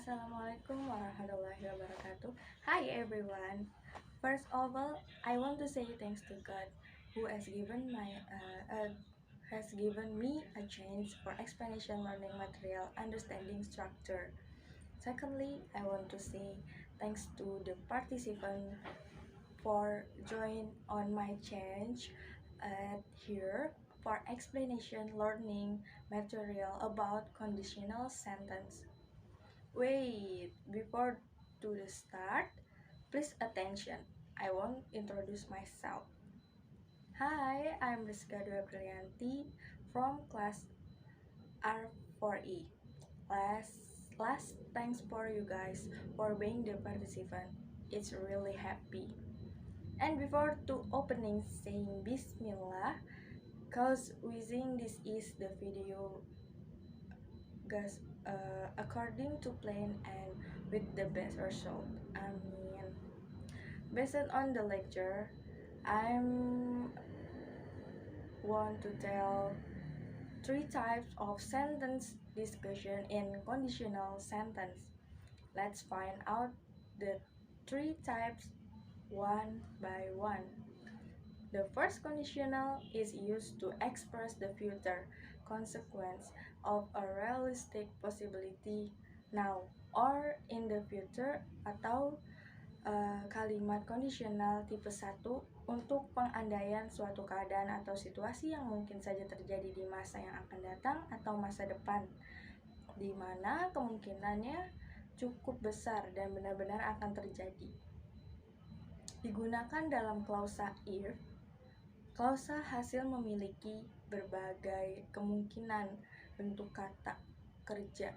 Assalamualaikum warahmatullahi wabarakatuh. Hi everyone. First of all, I want to say thanks to God who has given me a chance for explanation learning material, understanding structure. Secondly, I want to say thanks to the participant for join on my change here for explanation learning material about conditional sentence. Wait, before to the start, please attention. I won't introduce myself. Hi, I'm Rizka Dwi Brillianti from class R4E. Last thanks for you guys for being the participant. It's really happy. And before to opening saying Bismillah, cause wishing this is the video guys according to plan and with the best result. Amin. Based on the lecture, I'm want to tell three types of sentence discussion in conditional sentence. Let's find out the three types one by one. The first conditional is used to express the future consequence of a realistic possibility now or in the future, atau kalimat kondisional tipe 1 untuk pengandaian suatu keadaan atau situasi yang mungkin saja terjadi di masa yang akan datang atau masa depan, di mana kemungkinannya cukup besar dan benar-benar akan terjadi. Digunakan dalam klausa if. Klausa hasil memiliki berbagai kemungkinan bentuk kata kerja.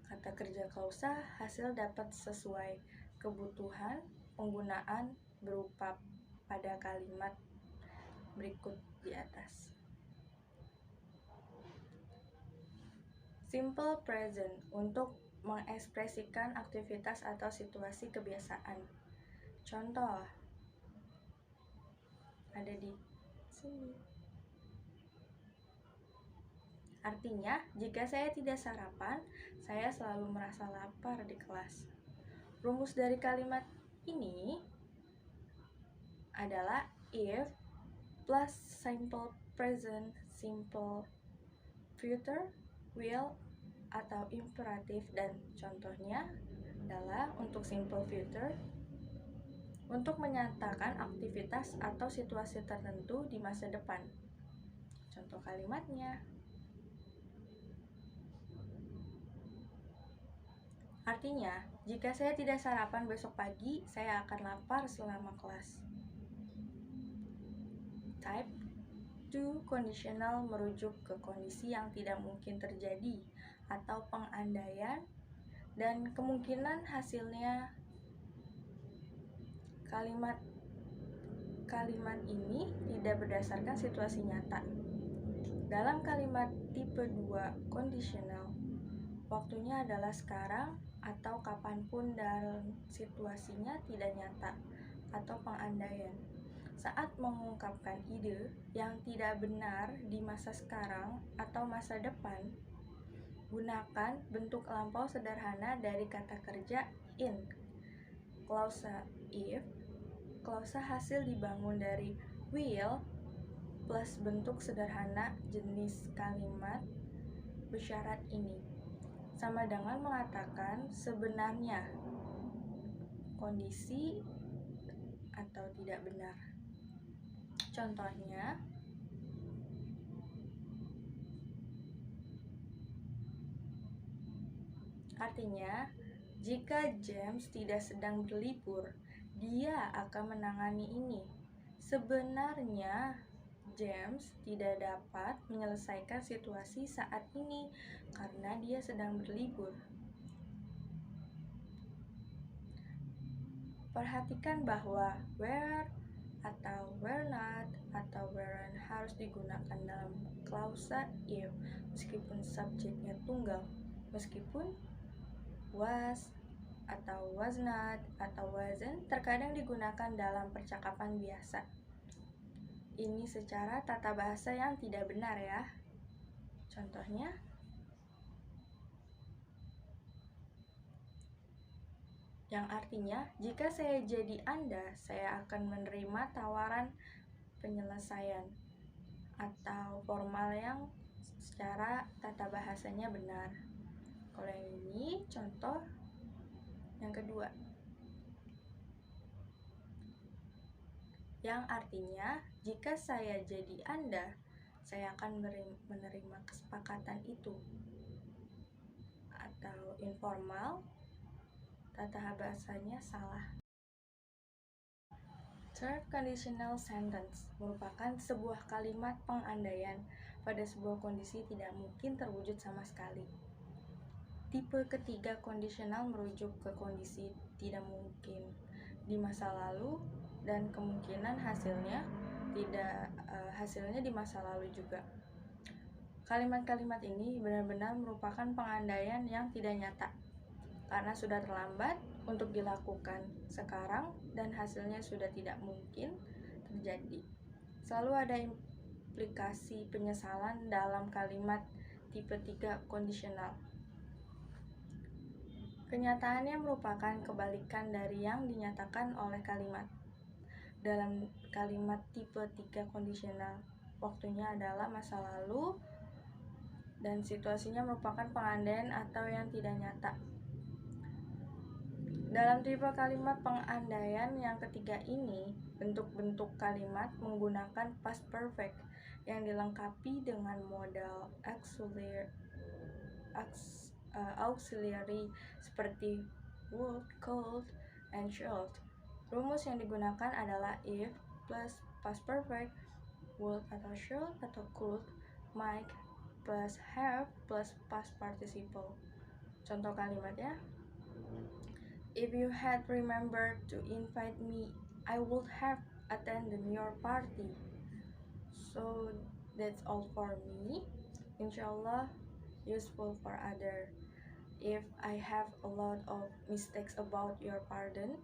Kata kerja klausa hasil dapat sesuai kebutuhan penggunaan berupa pada kalimat berikut di atas. Simple present untuk mengekspresikan aktivitas atau situasi kebiasaan. Contoh ada di sini. Artinya, jika saya tidak sarapan, saya selalu merasa lapar di kelas. Rumus dari kalimat ini adalah if plus simple present, simple future, will, atau imperatif, dan contohnya adalah untuk simple future untuk menyatakan aktivitas atau situasi tertentu di masa depan. Contoh kalimatnya. Artinya, jika saya tidak sarapan besok pagi, saya akan lapar selama kelas. Type 2 conditional merujuk ke kondisi yang tidak mungkin terjadi atau pengandaian dan kemungkinan hasilnya. Kalimat ini tidak berdasarkan situasi nyata. Dalam kalimat tipe 2 conditional, waktunya adalah sekarang atau kapanpun dan situasinya tidak nyata atau pengandaian. Saat mengungkapkan ide yang tidak benar di masa sekarang atau masa depan, gunakan bentuk lampau sederhana dari kata kerja in. Klausa if, klausa hasil dibangun dari will plus bentuk sederhana jenis kalimat bersyarat ini, sama dengan mengatakan sebenarnya kondisi atau tidak benar. Contohnya, artinya, jika James tidak sedang berlibur, dia akan menangani ini. Sebenarnya, James tidak dapat menyelesaikan situasi saat ini karena dia sedang berlibur. Perhatikan bahwa were atau were not atau weren't harus digunakan dalam klausa if meskipun subjeknya tunggal, meskipun was atau was not atau wasn't terkadang digunakan dalam percakapan biasa. Ini secara tata bahasa yang tidak benar ya. Contohnya, yang artinya jika saya jadi Anda, saya akan menerima tawaran penyelesaian atau formal yang secara tata bahasanya benar. Kalau yang ini contoh yang kedua, yang artinya jika saya jadi Anda, saya akan menerima kesepakatan itu. Atau informal, tata bahasanya salah. Third conditional sentence merupakan sebuah kalimat pengandaian pada sebuah kondisi tidak mungkin terwujud sama sekali. Tipe ketiga kondisional merujuk ke kondisi tidak mungkin di masa lalu dan kemungkinan hasilnya di masa lalu juga. Kalimat-kalimat ini benar-benar merupakan pengandaian yang tidak nyata karena sudah terlambat untuk dilakukan sekarang dan hasilnya sudah tidak mungkin terjadi. Selalu ada implikasi penyesalan dalam kalimat tipe 3 kondisional. Kenyataannya merupakan kebalikan dari yang dinyatakan oleh kalimat. Dalam kalimat tipe 3 kondisional, waktunya adalah masa lalu dan situasinya merupakan pengandaian atau yang tidak nyata. Dalam tipe kalimat pengandaian yang ketiga ini, bentuk-bentuk kalimat menggunakan past perfect yang dilengkapi dengan modal auxiliary seperti would, could, and should. Rumus yang digunakan adalah if plus past perfect, would atau should atau could, might plus have plus past participle. Contoh kalimatnya, if you had remembered to invite me, I would have attended your party. So that's all for me. Inshallah useful for other. If I have a lot of mistakes about your pardon,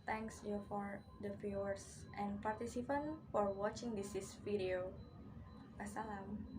thanks you for the viewers and participants for watching this video. Assalam.